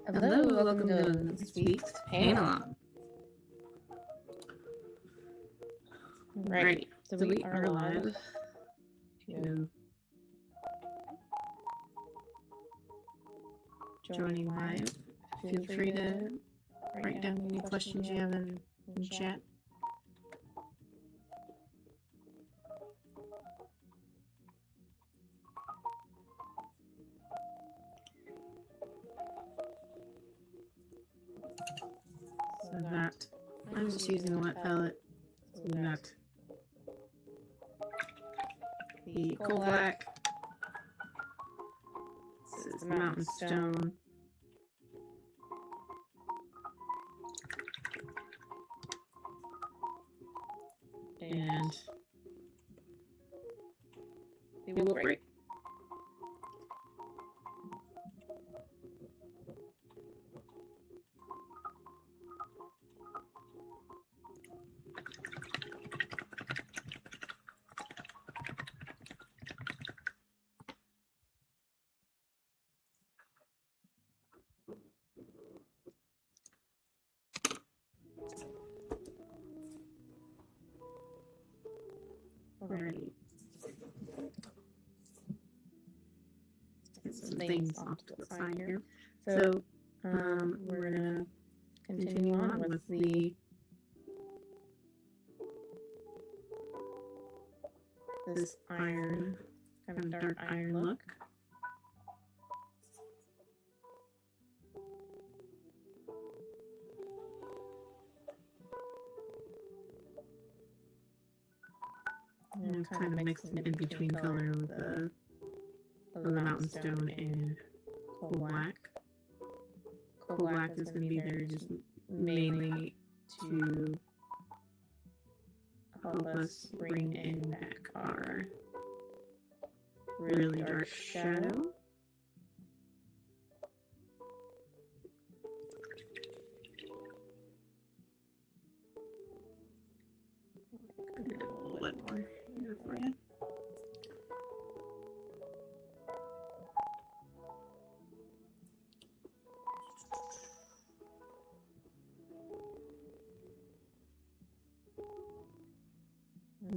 Hello, welcome to this week's panel. Right, so we are live. Joining live, feel free to write down any questions you have in chat. So that, I'm just using a wet palette. So we got the coal black. This is the mountain stone. And we will break. Alright. Get some things off to the side here. So, we're gonna continue on with this iron, kind of dark iron look. And kind of mix an in-between color with the mountain stone and coal black. Coal black is going to be there just mainly to help us bring in back our really dark shadow. A little bit more here for you.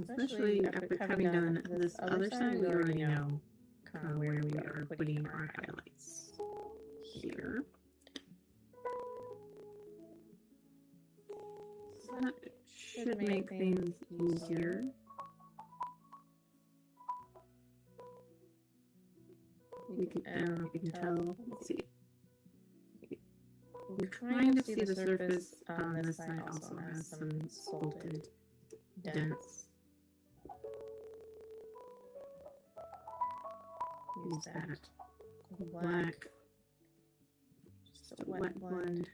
Especially after having done this other side, we already know kind of where we are putting our highlights here. So that should make things easier. You can, I don't know if you can tell. Let's see. You kind of see the surface on this side also has some salted dents. Use that black, just a wet blend.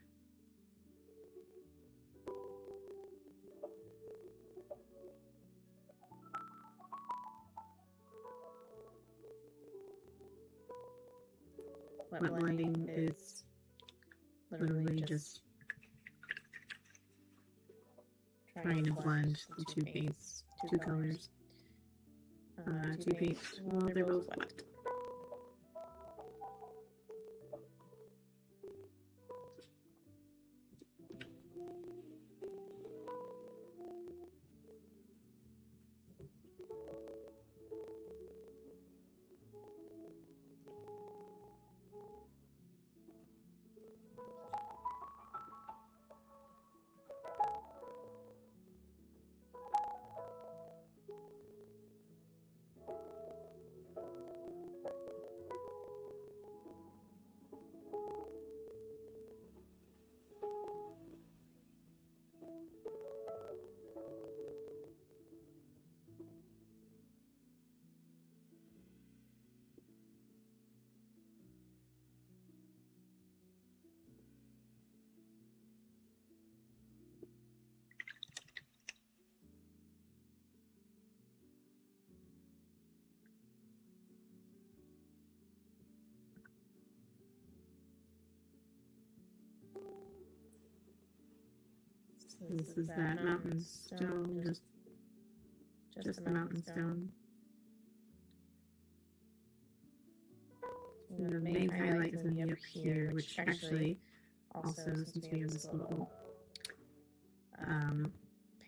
Wet blending is literally just trying to blend the two paints, two colors. Two paints, well, they're both wet. This is that mountain stone, just the mountain stone. the main highlight is going to be up here, which actually also, since we have this little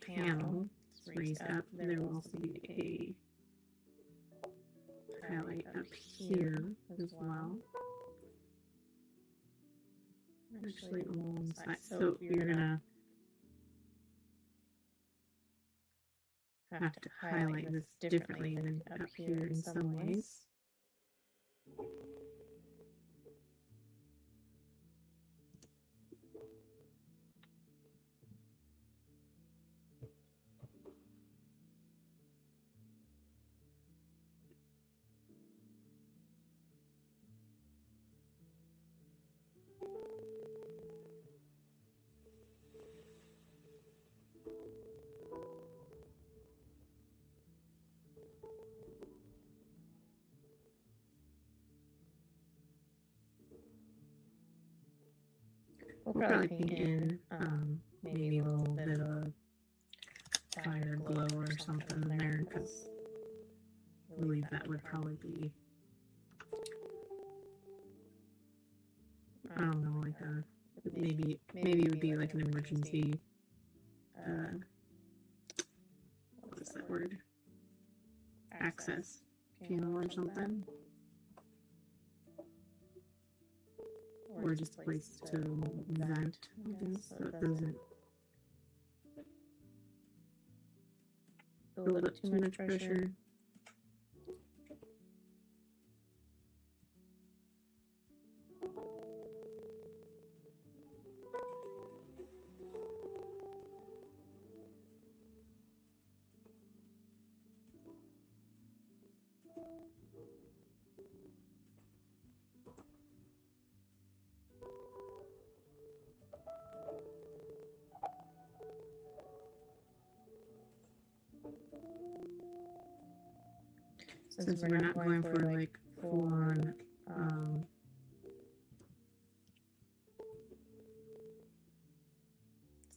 panel it's raised up, there will also be a highlight up here as well. Actually alongside, so you're gonna have to highlight this differently than up here in some ways. We'll probably paint in maybe a little bit of a fire glow or something there, because I believe that would probably be, I don't know, like maybe it would be like an emergency, what is that word? Access panel or something. Or just a place to vent, I guess, so it doesn't build up too much pressure. Since we're not going for like full on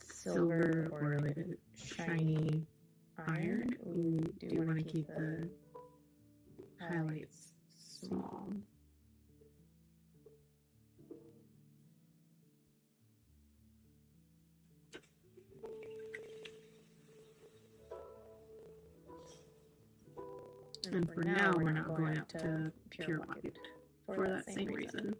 silver or like a shiny iron, we do want to keep the highlights small. And for now, we're not going up to pure white for that same reason.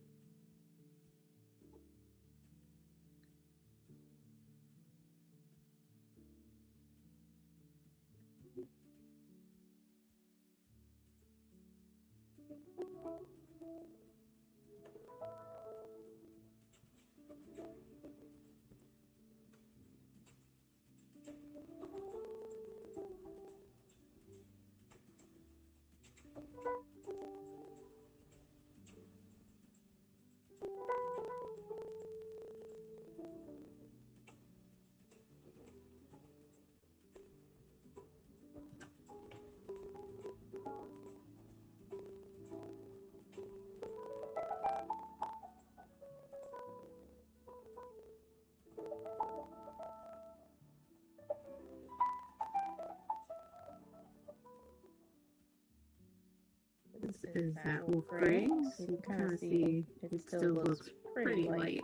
This is that wolf gray, so you can kind of see it still looks pretty light.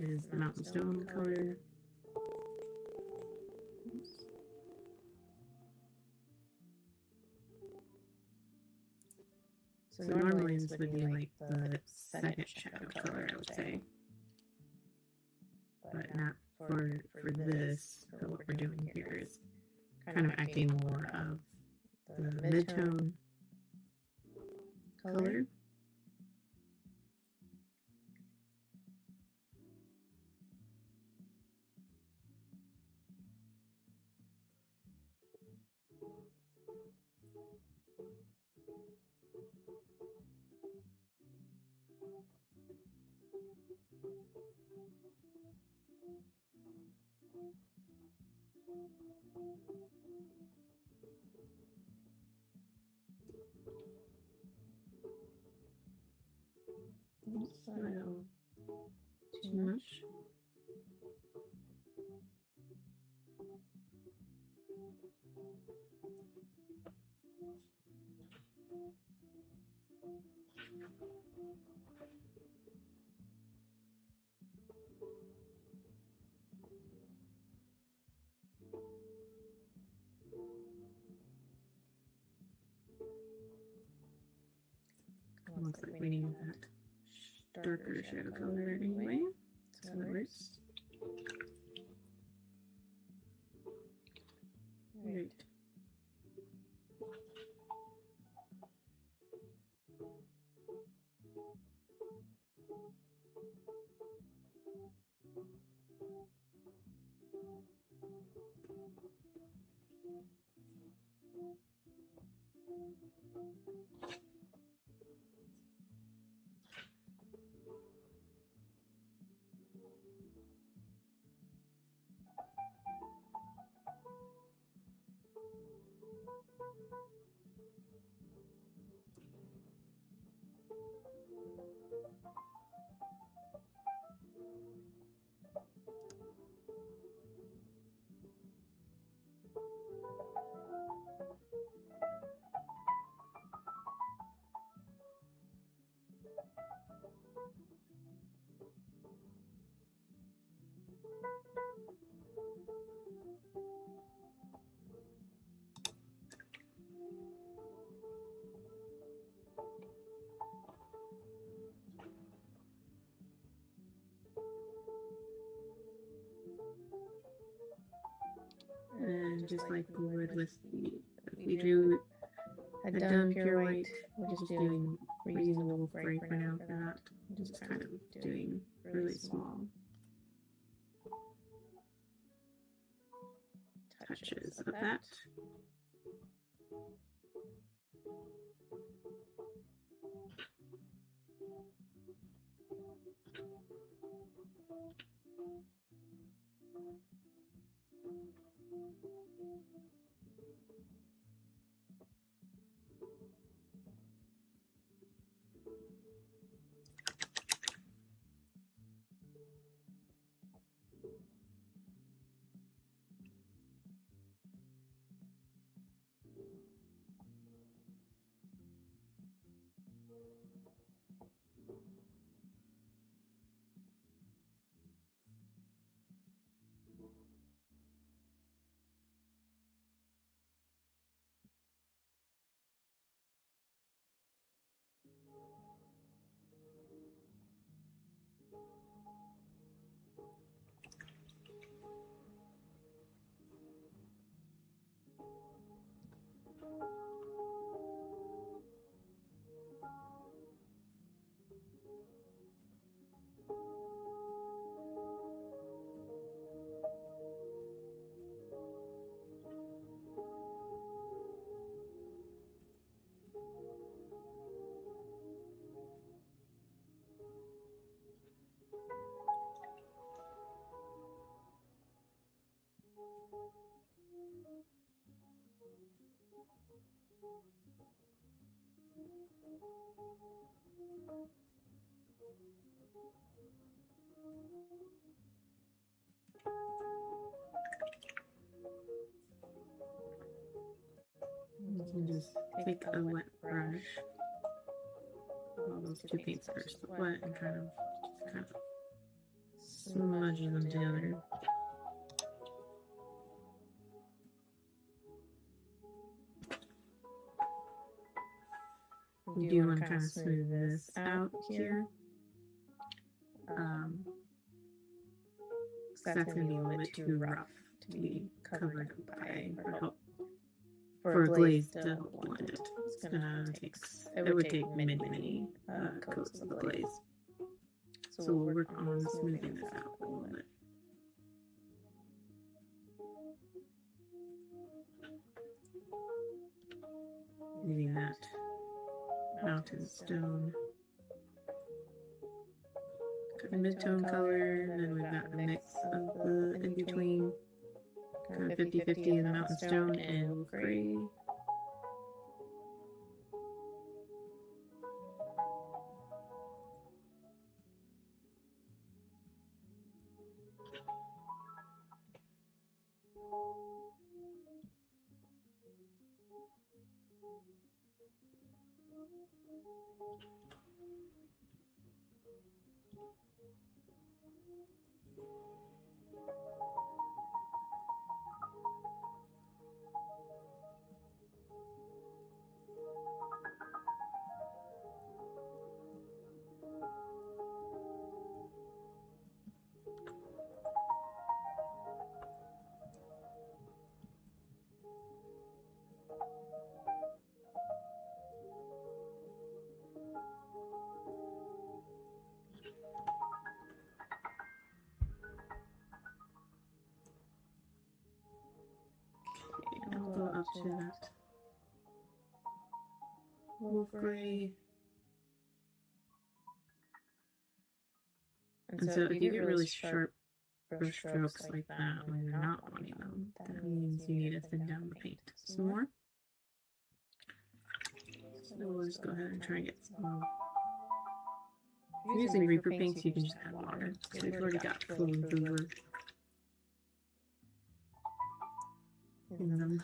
is the mountain stone color. So normally this would be like the second shadow color, I would say. But not for this. So what we're doing here is kind of acting more of the mid-tone color. So too much. Looks like we need that darker shadow color anyway, so that works. Right. And just like we would with if we had done pure white, we're just doing reusable gray for now for that. Just kind of doing really small touches of that. You can just take a wet brush, while those two paints are wet, and kind of smudge them together. We do want to kind of smooth this out here. Because that's going to be a little bit too rough to be covered by, for a glaze to help blend it. It's gonna take, it would take many coats of glaze. So we'll work on smoothing this out a little bit. Using that mountain stone mid-tone color, and then we've got a mix of the in-between, kind of 50-50 in the mountain stone and gray. I'll go up to that wolf gray. And so if you get really sharp brush strokes like that when you're not wanting them, that means you need to thin down the paint some more. So we'll just go ahead and try and get some. If you're using Reaper paints, you can just add water. So we've already got flowing through in them.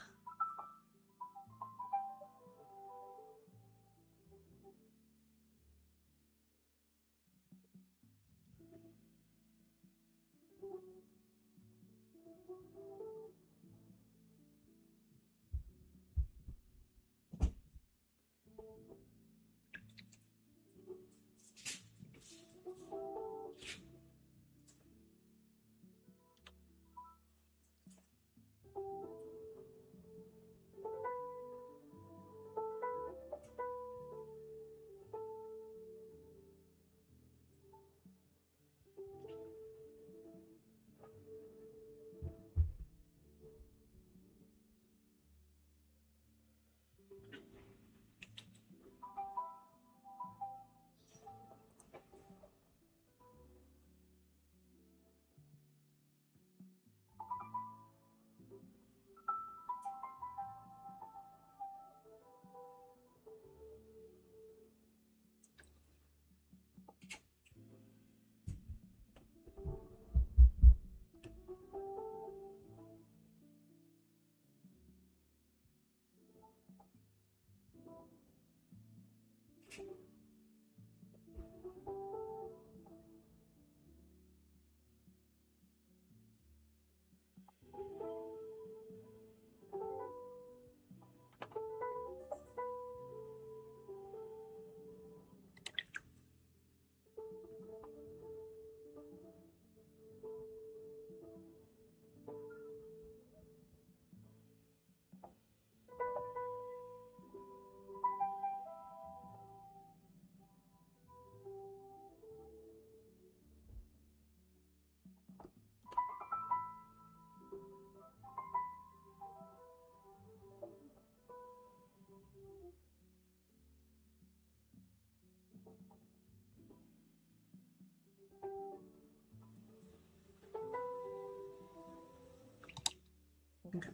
Okay.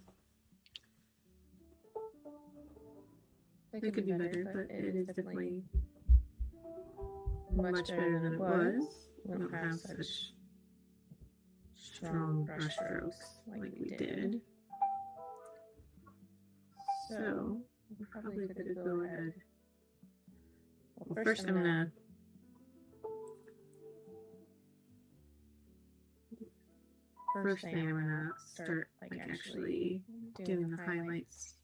It could be better, but it is definitely much better than it was. We don't have such strong brush strokes like we did. So, we probably could go ahead. Well, first I'm gonna first thing I'm gonna start like actually doing the highlights,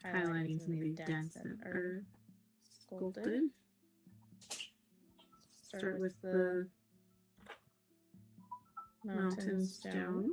highlighting some of these dents that are sculpted. Start with the mountain stone.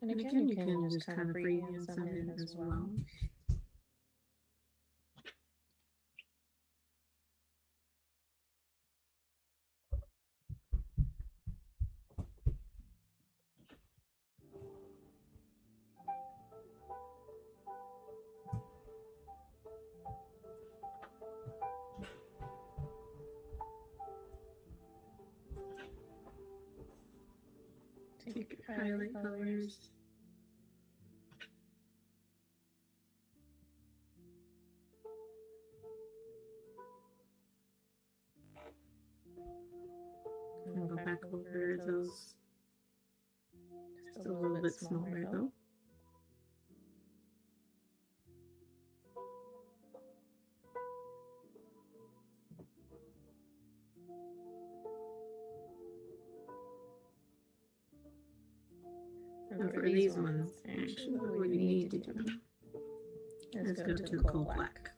And again, you can just kind of freehand some in as well. Take your highlight colors. And go back over those just a little bit smaller though. And for these ones, actually, what we need to do is go to the coal black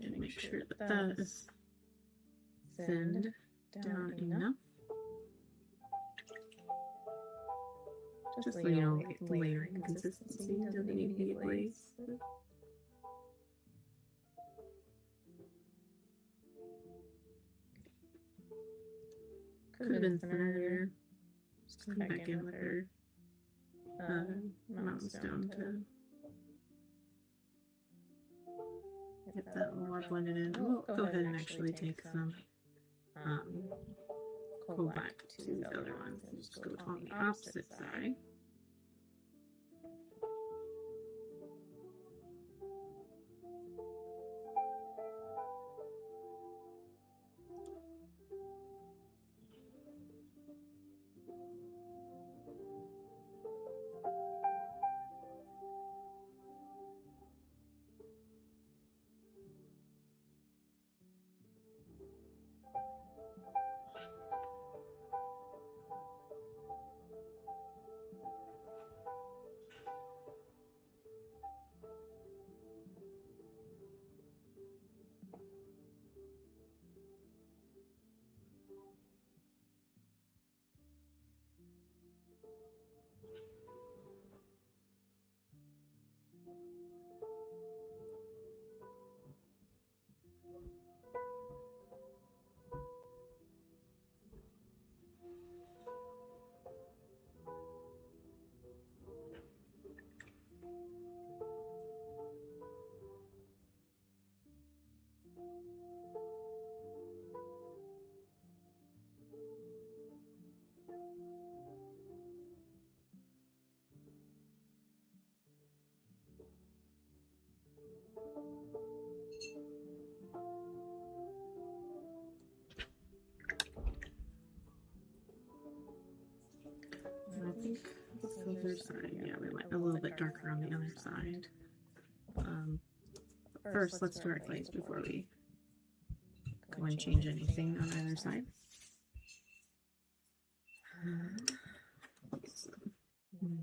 and make sure that that is thinned down enough. Just so you know, layering consistency doesn't need to be glazed. Could have been thinner there. Just come back in with her mountain stone to get that more blended in. We'll go ahead and actually take some coal black to the other ones and just go on the opposite side. I think this other side, yeah, we went a little bit darker on the other side. First, let's do our glaze before we go and change anything on either side.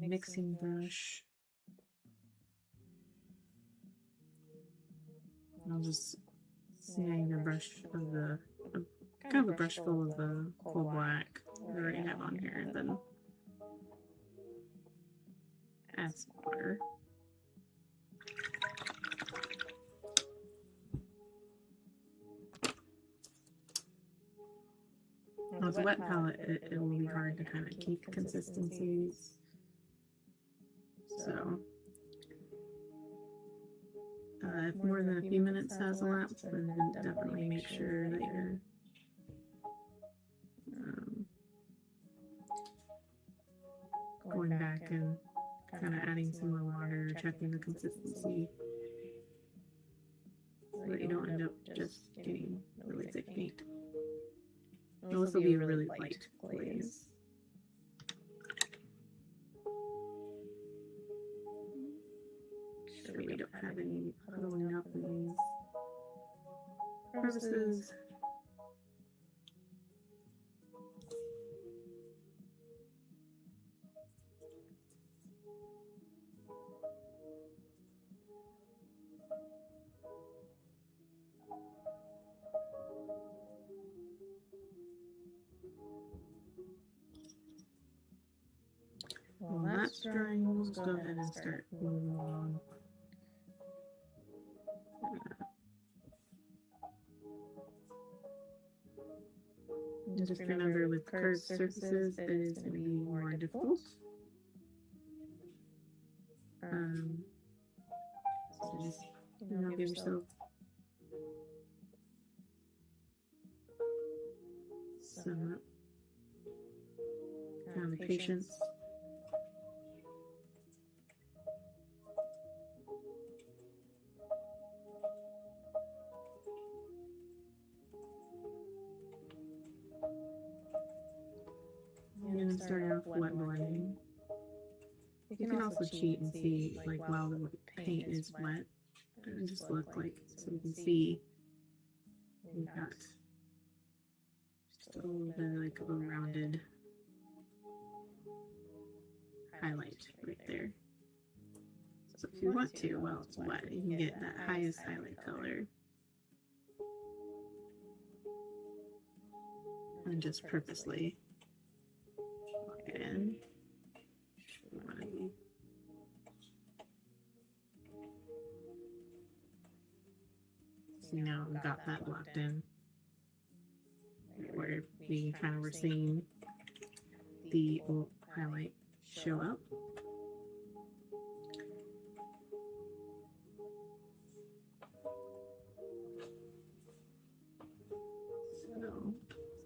Mixing brush. I'll just snag a brush of the, kind of a brush full of the coal black that I already have on here, and then add some water. I'll it's a wet palette, it will be hard to kind of keep consistencies. So, if more than a few minutes has elapsed, then definitely make sure that you're going back and kind of adding some more water, checking the consistency, so that you don't end up just getting really thick paint. This will be a really light glaze. Make sure we don't have any puddling up in these crevices. While that's drying, we'll just go ahead and start moving along. Just remember, with curved surfaces, it is going to be more difficult. So just, give yourself some patience. And start off wet blending. You can also cheat and see, like, while the paint is wet, and just look like, so you can see we've got just a little bit like of a rounded highlight right there. So if you want to, while it's wet, you can get that highest highlight color and just purposely lock it in. So now we've got that locked in, where we're seeing the old highlight show up.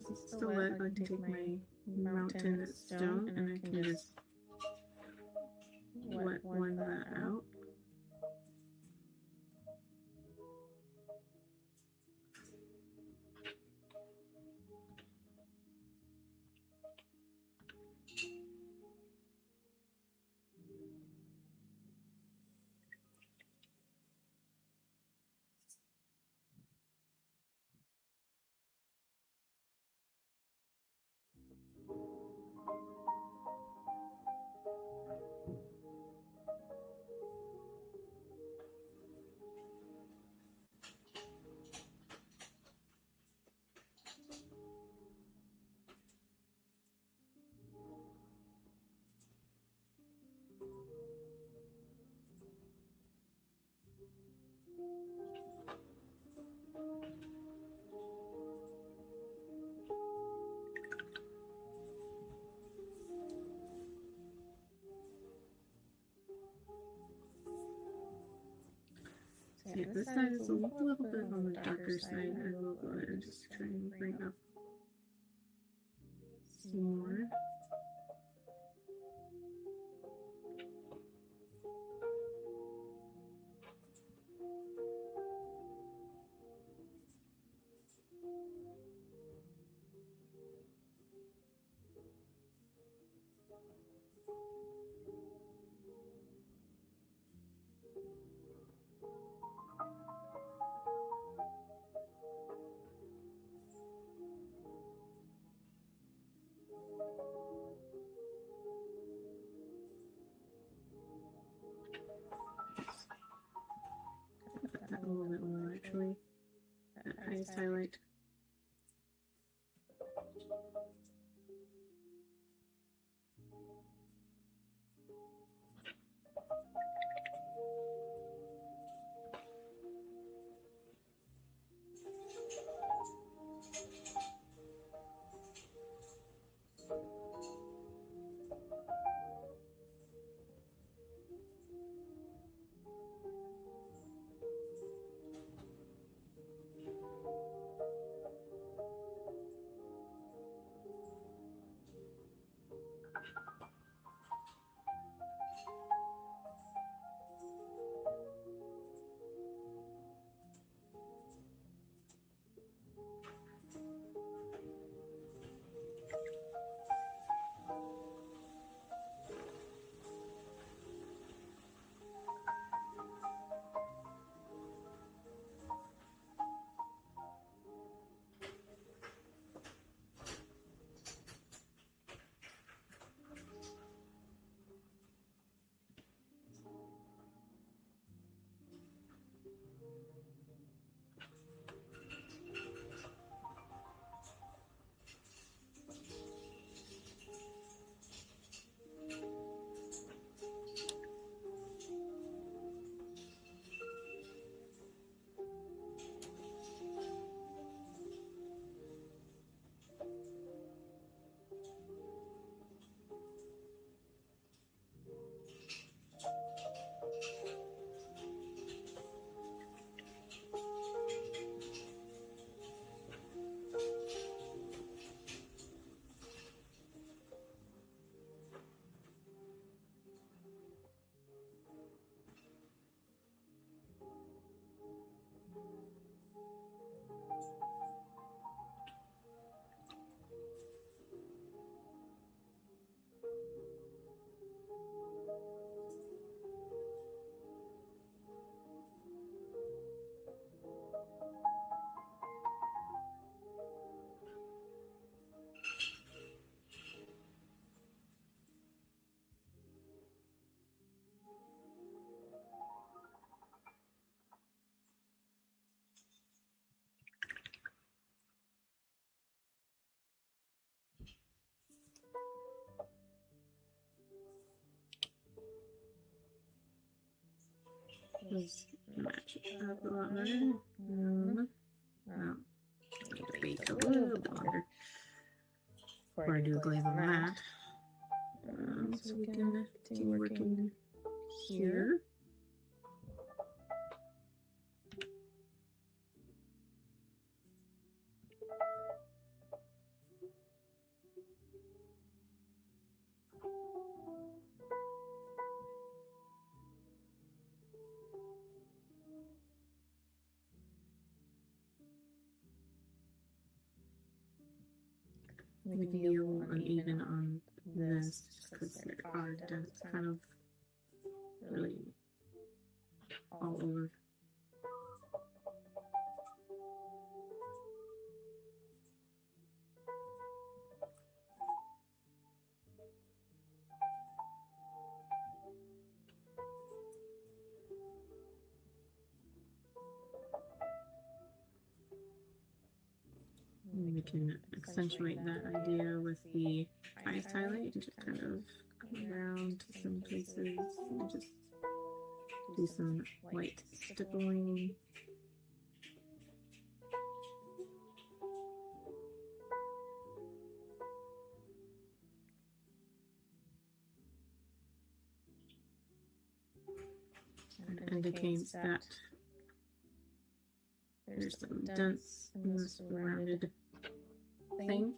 So still wet, I can take my mountain stone and I can just wet blend that out. Yeah, this side is a little bit on the darker side. I will go ahead and just try and bring up some more. That a little bit more, actually. That highest highlight. Just match it up a lot better. Well, I need to wait a little bit longer before I do a glaze on that. So we can continue working here. We can be a little uneven on this because there are dents kind of really all over. We can accentuate that idea with the highest highlight and just kind of come around to some places and just do some white stippling. And it indicates that there's some dents in this rounded thing.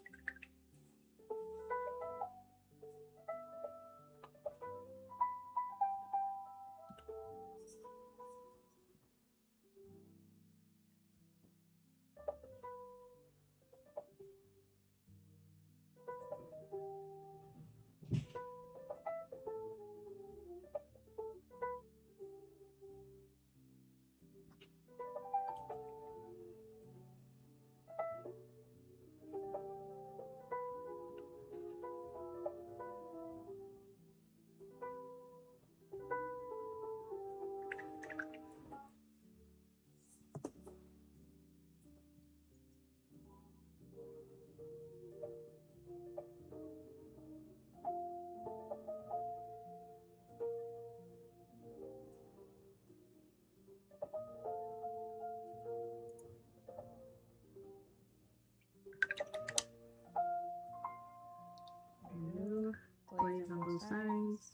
Glaze on both sides.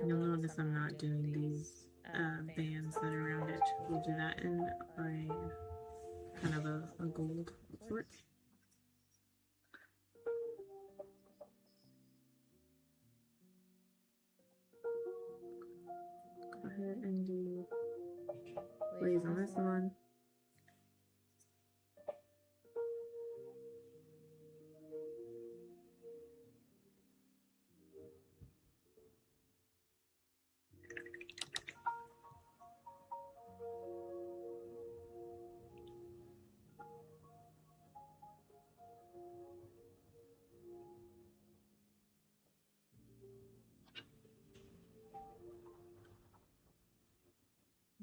You'll notice I'm not doing these bands that are around it. We'll do that in a kind of a gold sort. Go ahead and do glaze on this one.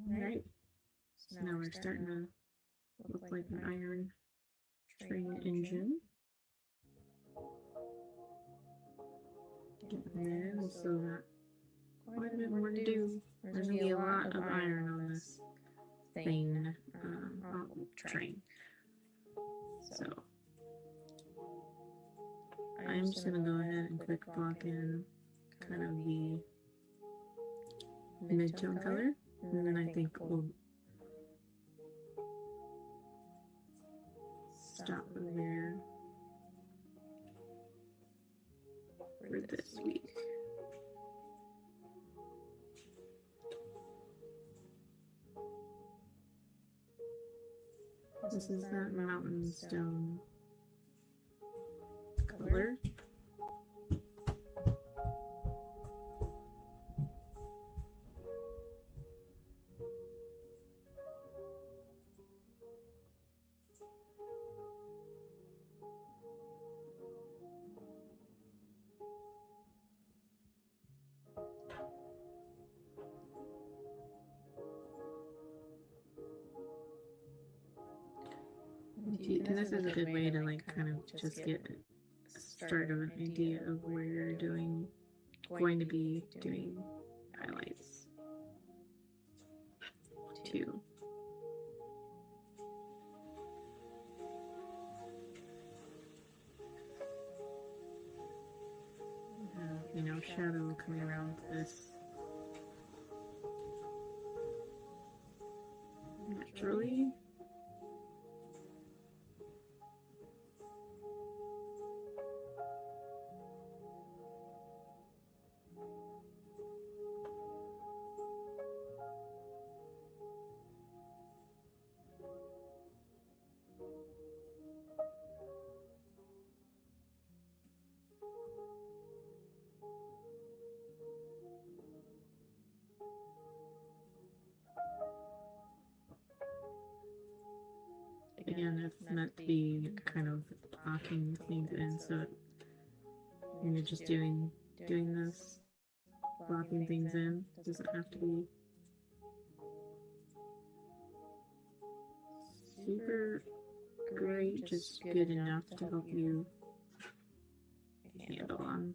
Alright, so now we're starting to look like an iron train engine. Getting there, we still got quite a bit more to do. There's going to be a lot of iron on this thing, train. So, I'm just going to go ahead and quick block in kind of the mid-tone color. And then I think we'll stop there for this week. This is that mountain stone color. And this is a good way to like kind of just get start of an idea of where you're going to be doing highlights too. Shadow coming around this naturally. Again, it's meant to be kind of locking things in, so when you're just doing this, locking things in, doesn't have to be super great, just good enough to help you handle on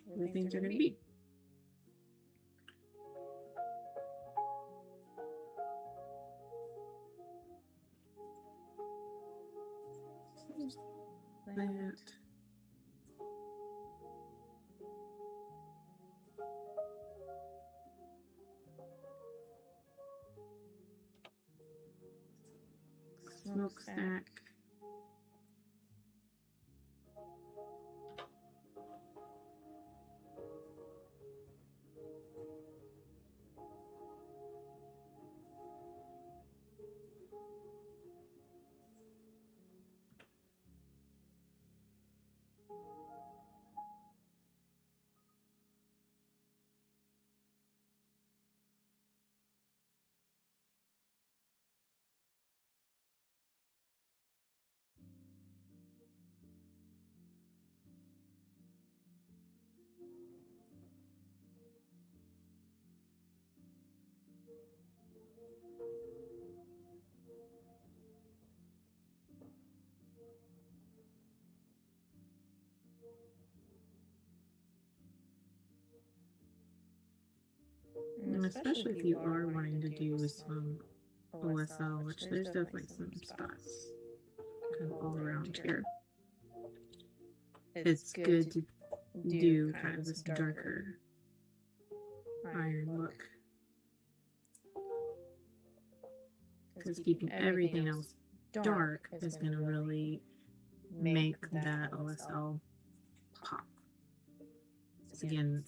where things are going to be. That. Smokestack. And especially if you are wanting to do some OSL, which there's definitely some spots kind of all around here. It's good to do kind of this darker iron look, because keeping everything else dark is going to really make that OSL pop. Again,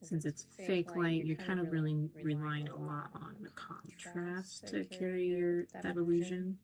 since it's fake light, you're kind of really relying a lot on the contrast to carry that illusion.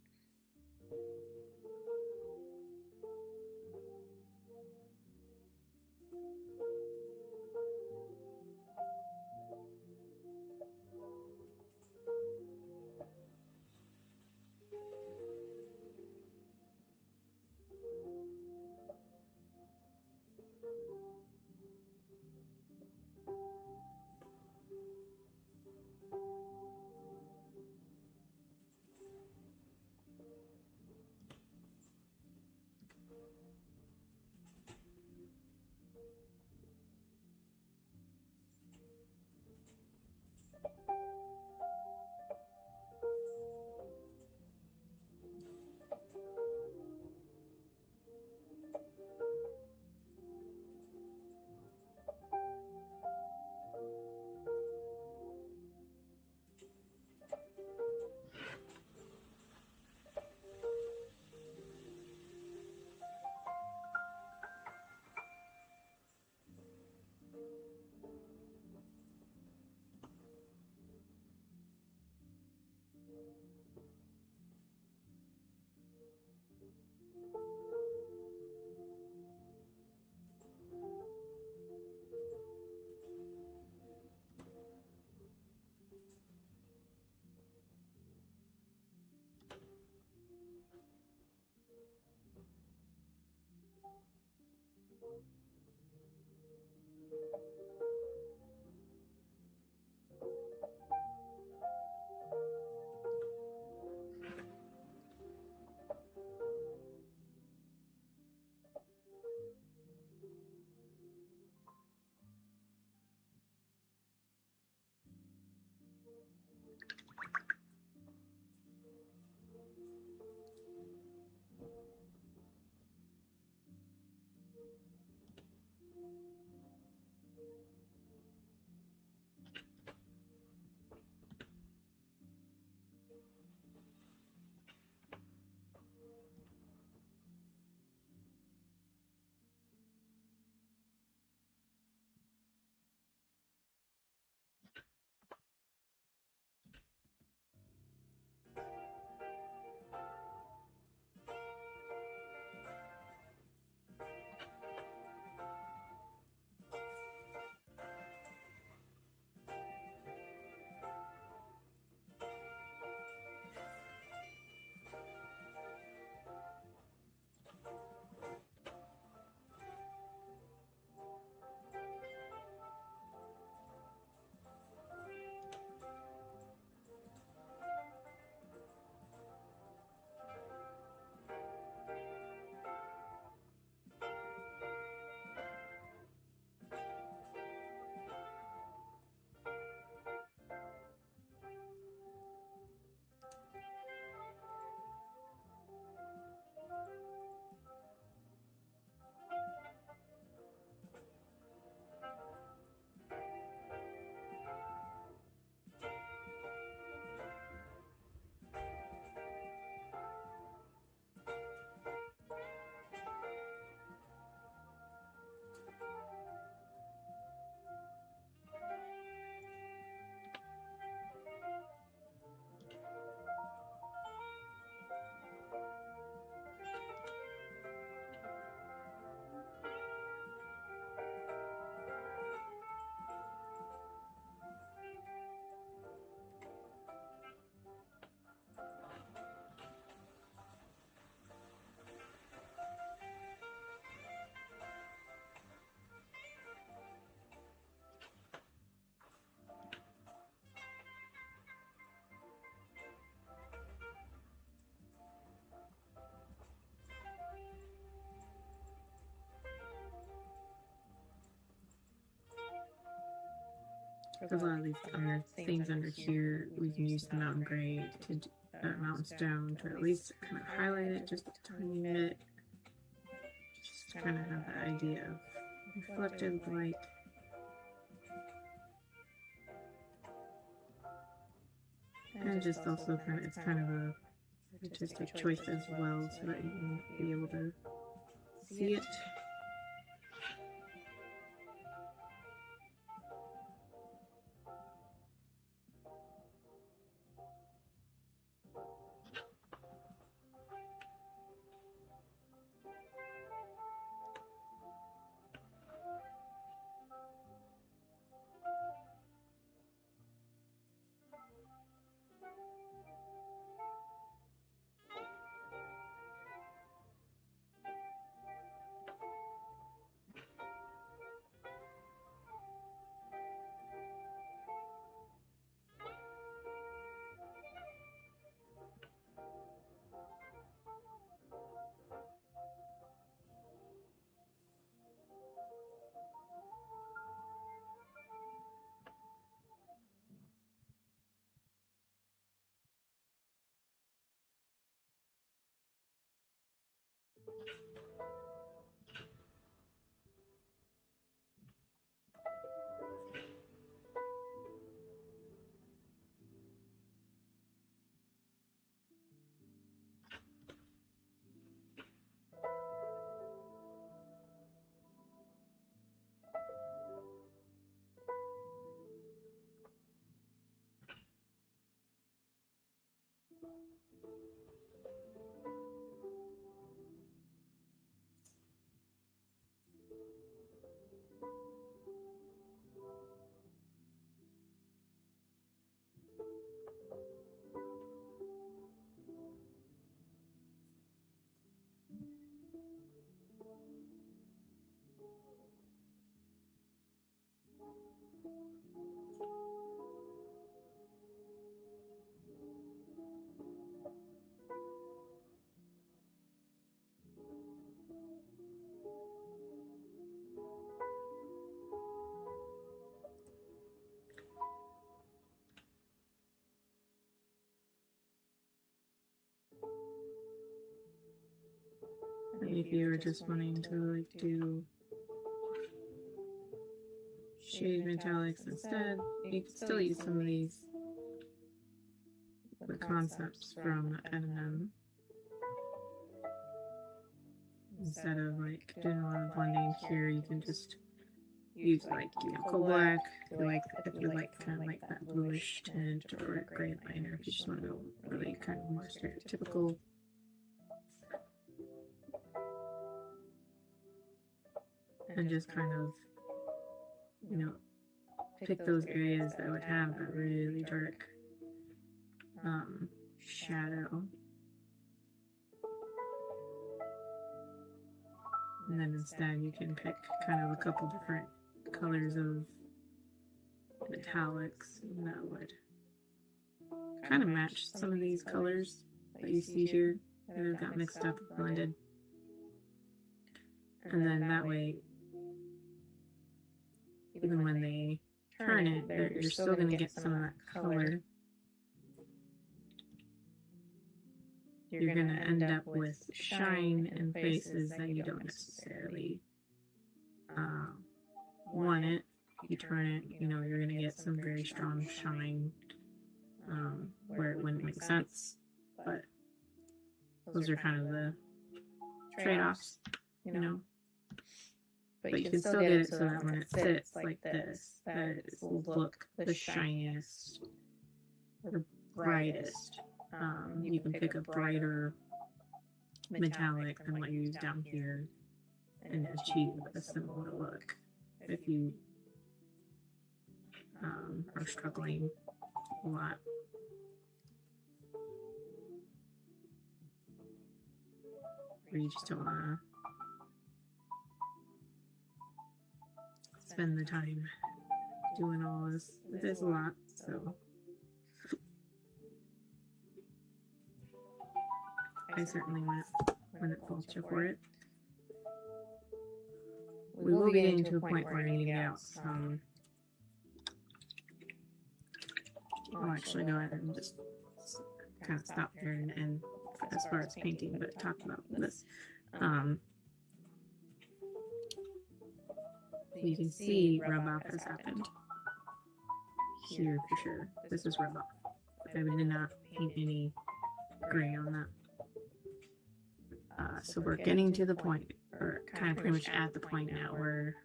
Because a lot of these other things under here, we can use the mountain gray to mountain stone to at least kind of highlight it just a tiny bit. Just kind of have that idea of reflected light. And just also kind of, it's kind of a artistic choice as well, so that you can be able to see it. And if you were just wanting to like do shade metallics instead, you could still use some of these the concepts from NMM instead of like doing a lot of blending here. You can just use like, you know, coal black if you like kind of like that bluish tint, or gray liner if you just want to go really kind of more stereotypical. And just kind of, you know, pick those areas that would have a really dark shadow. And then instead you can pick kind of a couple different colors of metallics, and that would kind of match some of these colors that you see here that have got mixed up and blended. And then that way, even when they turn it, you're still going to get some of that color. You're going to end up with shine in places that you don't necessarily want it. You turn it, you know, you're going to get some very strong shine where it wouldn't make sense. But those are kind of the trade-offs, you know. But you can still get it so that when it sits like this, that it will look the shiniest, the brightest. You can pick a brighter metallic than what you use down here and achieve a similar look if you are struggling a lot. Or you just don't want to spend the time doing all this. There's a lot, so I certainly wouldn't fault you for it. We will be getting to a point where I need to get out some I'll actually go ahead and just kind of stop there and as far as painting, but talk about this. You can see rub off has happened here for sure. This is rub off. I did not paint any gray on that. So we're getting to the point, or kind of pretty much at the point now where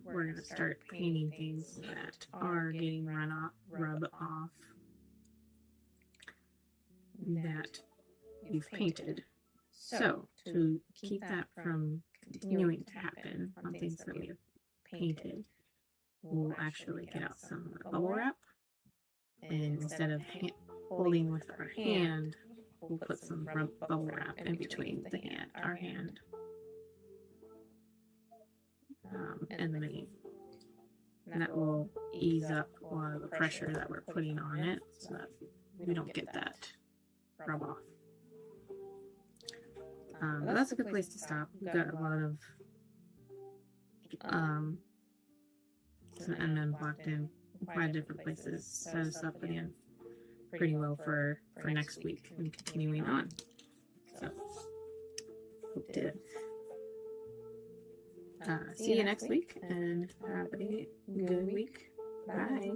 we're going to start painting things that are getting rub off that you've painted. So to keep that from continuing to happen on things that we have painted, we'll actually get out some bubble wrap, and instead of holding with our hand, we'll put some bubble wrap in between our hand and the mini. And that will ease up a lot of the pressure that we're putting on it so that we don't get that rub off. But that's a good place to stop. We've got a lot of some NMM blocked in quite different places. Set us up again pretty well for next week and continuing on. So hope to see you next week and have a good week. Bye.